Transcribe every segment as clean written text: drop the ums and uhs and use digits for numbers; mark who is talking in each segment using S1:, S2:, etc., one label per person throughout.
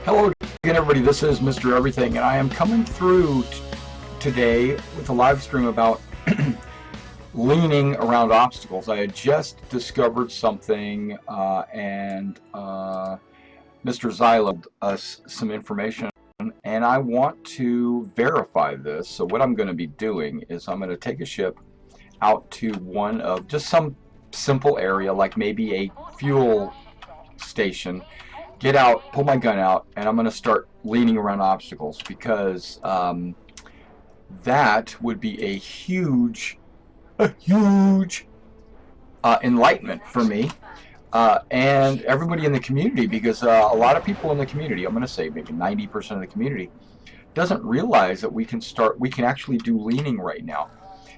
S1: Hello again, everybody. This is Mr. Everything, and I am coming through today with a live stream about leaning around obstacles. I had just discovered something, and Mr. Zyla us some information, and I want to verify this. So what I'm going to be doing is I'm going to take a ship out to one of just some simple area, like maybe a fuel station, get out, pull my gun out, and I'm going to start leaning around obstacles, because that would be a huge enlightenment for me and everybody in the community, because a lot of people in the community, I'm going to say maybe 90% of the community, doesn't realize that we can actually do leaning right now.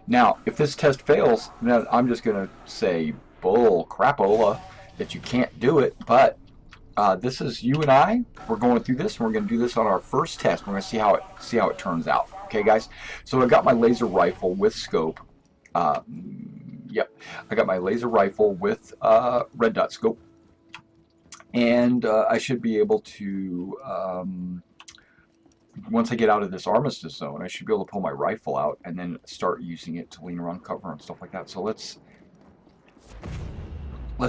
S1: Now, if this test fails, then I'm just going to say bull crapola that you can't do it, but this is you and I. We're going through this, and we're going to do this on our first test. We're going to see how it turns out. Okay, guys. So I got my laser rifle with scope. Yep, I got my laser rifle with red dot scope, and I should be able to. Once I get out of this armistice zone, I should be able to pull my rifle out and then start using it to lean around cover and stuff like that. So let's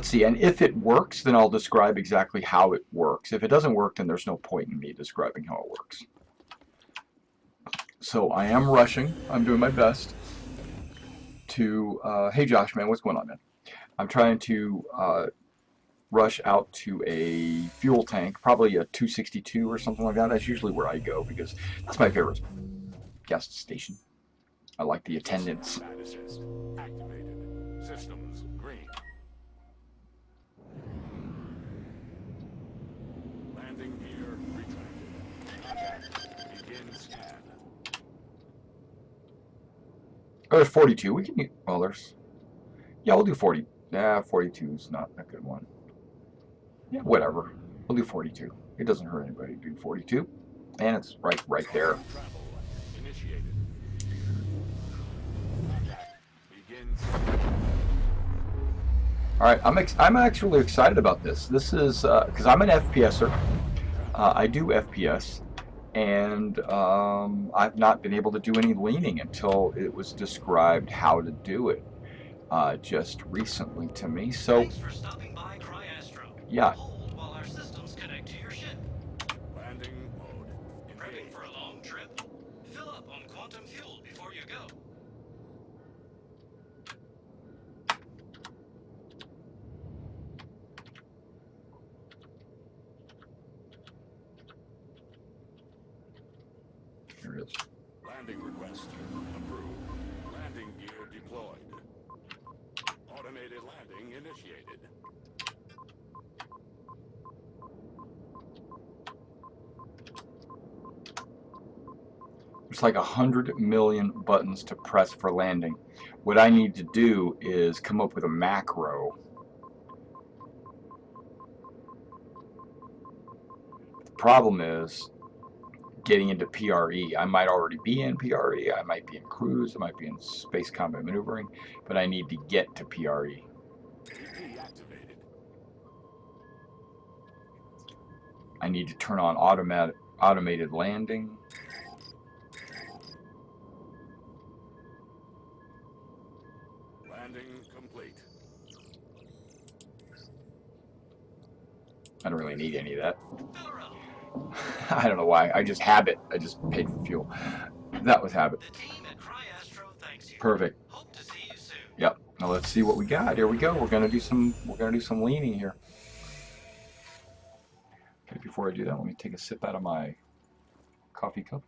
S1: see, and if it works, then I'll describe exactly how it works. If it doesn't work, then there's no point in me describing how it works. So I am rushing. I'm doing my best to, hey Josh, man, what's going on, man? I'm trying to rush out to a fuel tank, probably a 262 or something like that. That's usually where I go, because that's my favorite gas station. I like the attendance. Systems green. Landing gear retracted. Begin scan. Oh, there's 42. We can, well, there's, yeah, we'll do 40. Yeah, 42 is not a good one. Yeah, whatever. We'll do 42. It doesn't hurt anybody to do 42. And it's right there. Alright, I'm actually excited about this. This is, because I'm an FPSer. I do FPS. And I've not been able to do any leaning until it was described how to do it just recently to me. So, yeah.
S2: Hold while our systems connect to your ship.
S1: Landing mode.
S2: Prepping for a long trip? Fill up on quantum fuel before you go.
S1: Here it is.
S3: Landing request approved. Landing gear deployed. Automated landing initiated.
S1: There's like 100 million buttons to press for landing. What I need to do is come up with a macro. The problem is getting into PRE. I might already be in PRE, I might be in cruise, I might be in space combat maneuvering, but I need to get to PRE. I need to turn on automated landing.
S3: Landing complete.
S1: I don't really need any of that. I don't know why. I just habit. I just paid for fuel. That was habit.
S2: The team at Cryastro thanks you.
S1: Perfect.
S2: Hope to see you soon.
S1: Yep. Now let's see what we got. Here we go. We're gonna do some leaning here. Okay, before I do that, let me take a sip out of my coffee cup.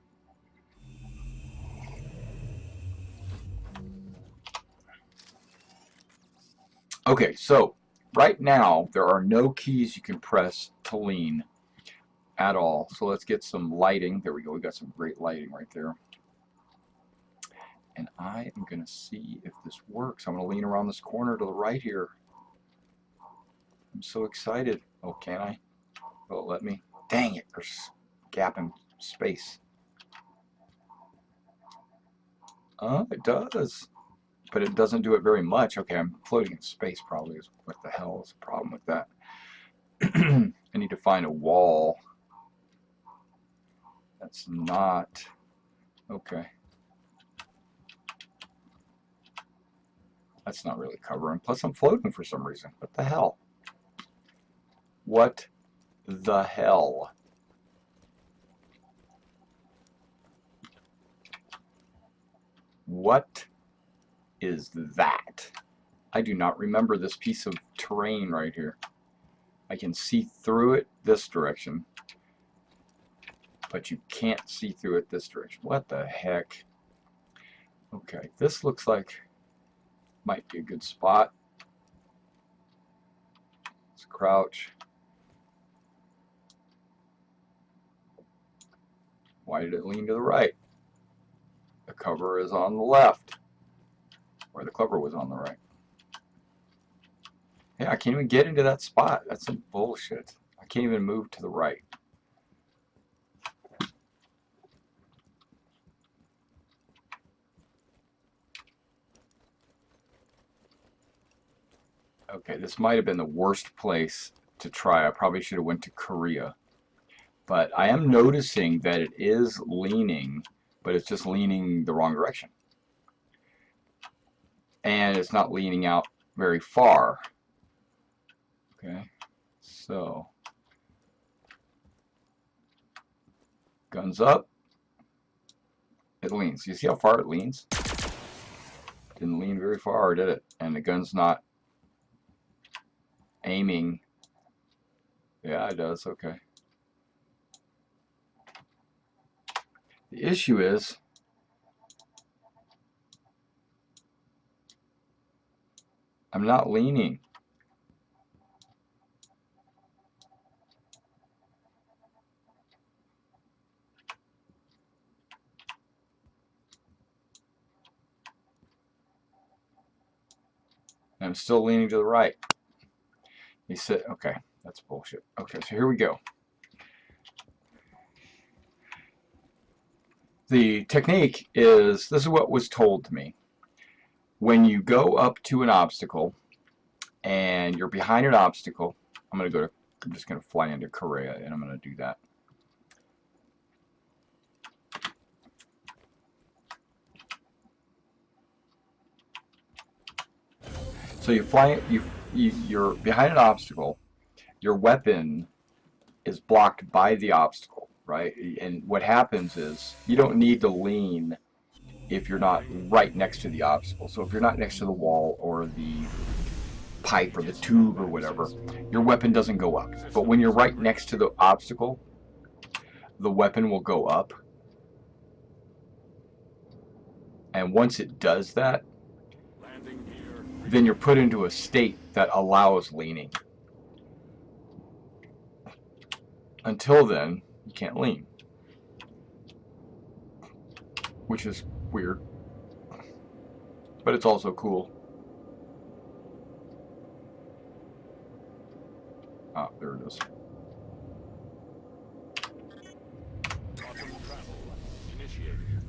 S1: Okay, so right now there are no keys you can press to lean at all. So let's get some lighting. There we go. We got some great lighting right there. And I am going to see if this works. I'm going to lean around this corner to the right here. I'm so excited. Oh, can I? Will it let me? Dang it. There's a gap in space. It does. But it doesn't do it very much. Okay, I'm floating in space probably. What the hell is the problem with that? I need to find a wall That's not okay. That's not really covering. Plus, I'm floating for some reason. What the hell? What the hell? What is that? I do not remember this piece of terrain right here. I can see through it this direction, but you can't see through it this direction. What the heck? Okay, this looks like might be a good spot. Let's crouch. Why did it lean to the right? The cover is on the left, where the cover was on the right. Yeah, I can't even get into that spot. That's some bullshit. I can't even move to the right. Okay, this might have been the worst place to try. I probably should have went to Korea. But I am noticing that it is leaning, but it's just leaning the wrong direction. And it's not leaning out very far. Okay, so guns up. It leans. You see how far it leans? Didn't lean very far, did it? And the gun's not aiming. Yeah, it does. Okay. The issue is I'm not leaning. I'm still leaning to the right. He said, okay, that's bullshit. Okay, so here we go. The technique is, this is what was told to me. When you go up to an obstacle and you're behind an obstacle, I'm just going to fly into Korea and I'm going to do that. So you're behind an obstacle, your weapon is blocked by the obstacle, right? And what happens is you don't need to lean if you're not right next to the obstacle. So if you're not next to the wall or the pipe or the tube or whatever, your weapon doesn't go up. But when you're right next to the obstacle, the weapon will go up. And once it does that, then you're put into a state that allows leaning. Until then, you can't lean, which is weird, but it's also cool. Ah, there it is.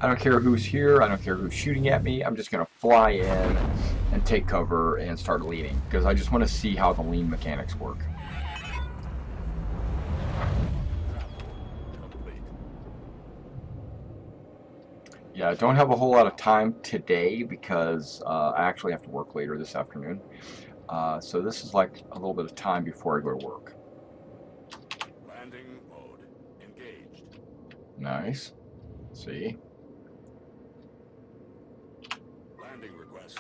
S1: I don't care who's here, I don't care who's shooting at me, I'm just going to fly in and take cover and start leaning, because I just want to see how the lean mechanics work. Yeah, I don't have a whole lot of time today because I actually have to work later this afternoon. So this is like a little bit of time before I go to work.
S3: Landing mode engaged.
S1: Nice. See?
S3: Landing request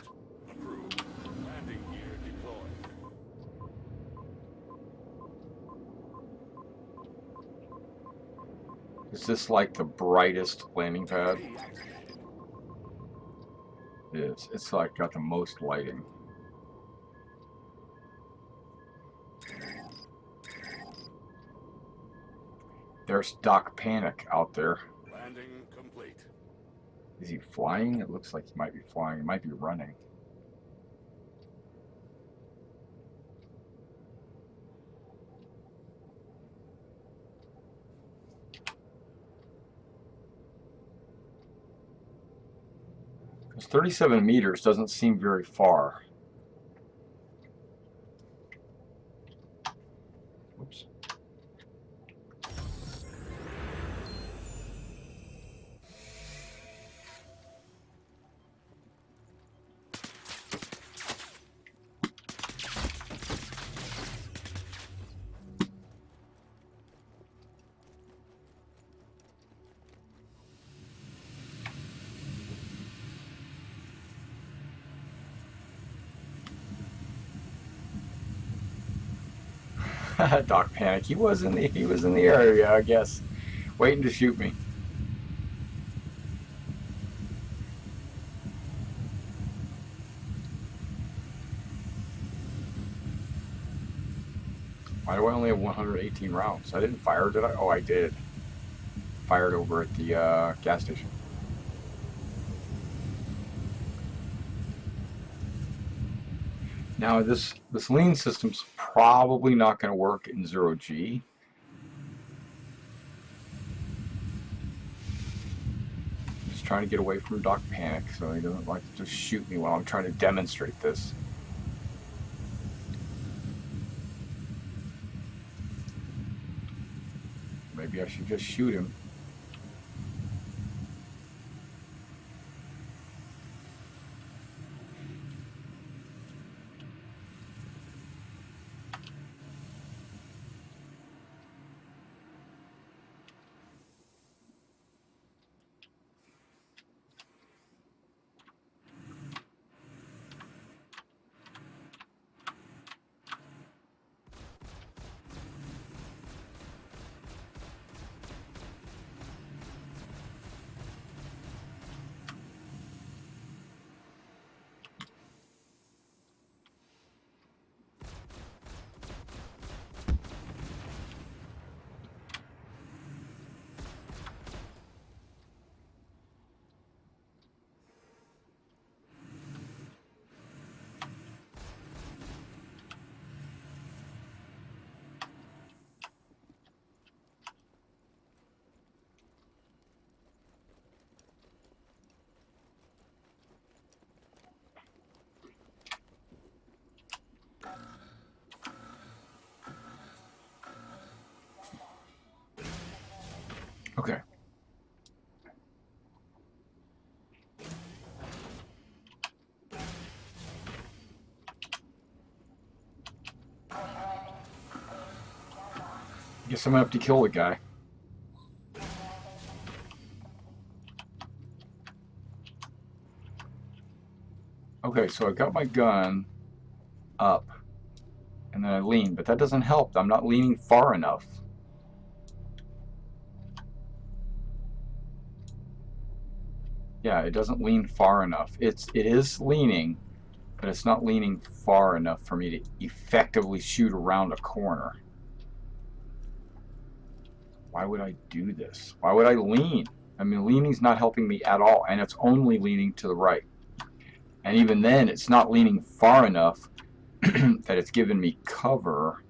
S3: approved. Landing gear deployed.
S1: Is this like the brightest landing pad? It is. It's like got the most lighting. There's Doc Panic out there.
S3: Landing complete.
S1: Is he flying? It looks like he might be flying. He might be running. Because 37 meters doesn't seem very far. Oops. Doc Panic. He was in the area, I guess, waiting to shoot me. Why do I only have 118 rounds? I didn't fire, did I? Oh, I did. Fired over at the gas station. Now this lean system's probably not going to work in 0G. Just trying to get away from Doc Panic so he doesn't like to just shoot me while I'm trying to demonstrate this. Maybe I should just shoot him. Okay. Guess I'm gonna have to kill the guy. Okay, so I got my gun up and then I lean, but that doesn't help. I'm not leaning far enough. Yeah, it doesn't lean far enough. It is leaning, but it's not leaning far enough for me to effectively shoot around a corner. Why would I do this? Why would I lean? I mean, leaning's not helping me at all, and it's only leaning to the right. And even then, it's not leaning far enough that it's giving me cover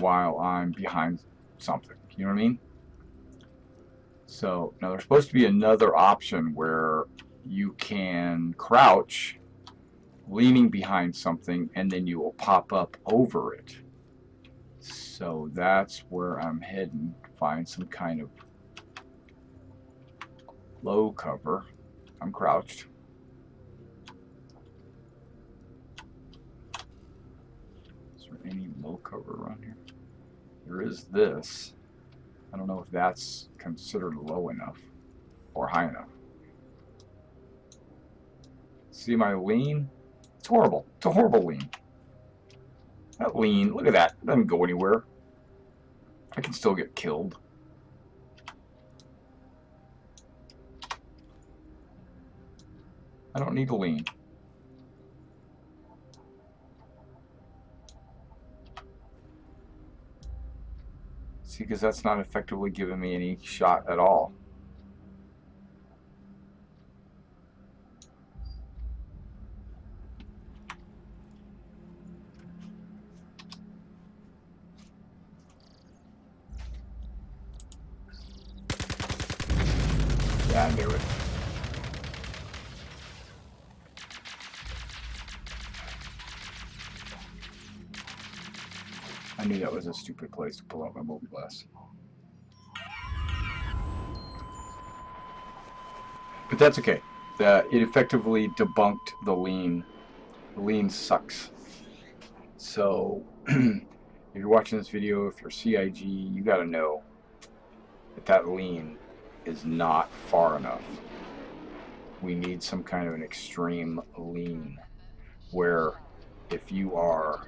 S1: while I'm behind something. You know what I mean? So now there's supposed to be another option where you can crouch leaning behind something and then you will pop up over it. So that's where I'm heading. Find some kind of low cover. I'm crouched. Is there any low cover around here? There is this. I don't know if that's considered low enough or high enough. See my lean? It's horrible. It's a horrible lean. That lean, look at that. It doesn't go anywhere. I can still get killed. I don't need to lean. See, because that's not effectively giving me any shot at all. Yeah, I knew it. I knew that was a stupid place to pull out my movie glass. But that's okay. It effectively debunked the lean. The lean sucks. So, if you're watching this video, if you're CIG, you gotta know that lean is not far enough. We need some kind of an extreme lean where if you are,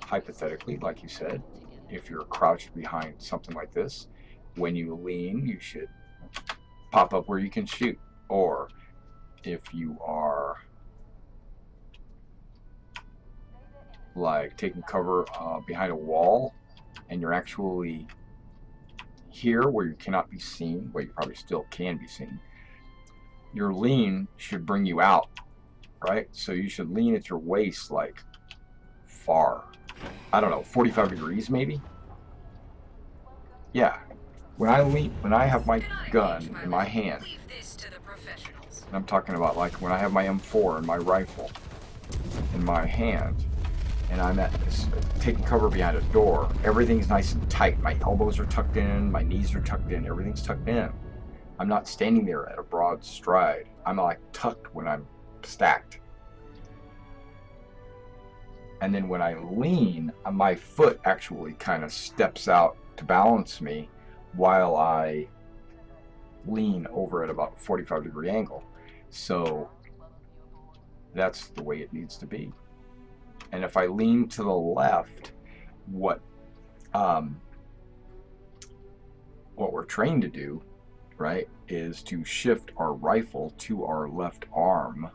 S1: hypothetically, like you said, if you're crouched behind something like this, when you lean, you should pop up where you can shoot. Or if you are like taking cover behind a wall and you're actually here where you cannot be seen, well, you probably still can be seen, your lean should bring you out, right? So you should lean at your waist like far, I don't know, 45 degrees maybe. Yeah, when I lean, when I have my gun in my hand, and I'm talking about like when I have my M4 and my rifle in my hand, and I'm taking cover behind a door, everything's nice and tight. My elbows are tucked in, my knees are tucked in, everything's tucked in. I'm not standing there at a broad stride. I'm like tucked when I'm stacked. And then when I lean, my foot actually kind of steps out to balance me while I lean over at about a 45-degree angle. So that's the way it needs to be. And if I lean to the left, what we're trained to do, right, is to shift our rifle to our left arm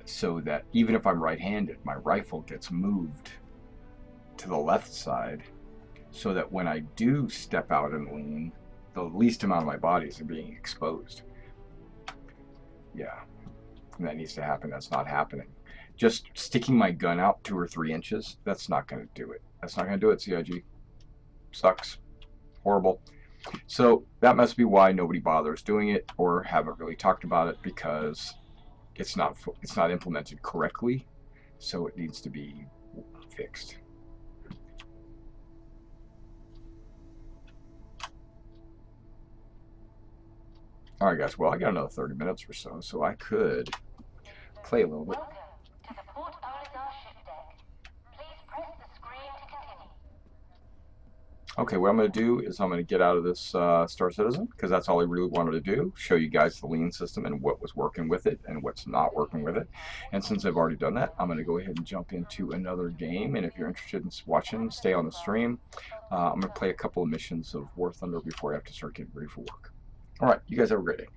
S1: so that even if I'm right-handed, my rifle gets moved to the left side so that when I do step out and lean, the least amount of my body is being exposed. Yeah, and that needs to happen. That's not happening. Just sticking my gun out 2 or 3 inches, that's not going to do it. That's not going to do it, CIG. Sucks. Horrible. So that must be why nobody bothers doing it or haven't really talked about it, because it's not implemented correctly, so it needs to be fixed. All right, guys. Well, I got another 30 minutes or so, so I could play a little bit.
S4: Welcome to the Port Arlazar ship deck. Please press the screen to continue.
S1: Okay, what I'm going to do is I'm going to get out of this Star Citizen, because that's all I really wanted to do, show you guys the lean system and what was working with it and what's not working with it. And since I've already done that, I'm going to go ahead and jump into another game. And if you're interested in watching, stay on the stream. I'm going to play a couple of missions of War Thunder before I have to start getting ready for work. All right, you guys have a great day.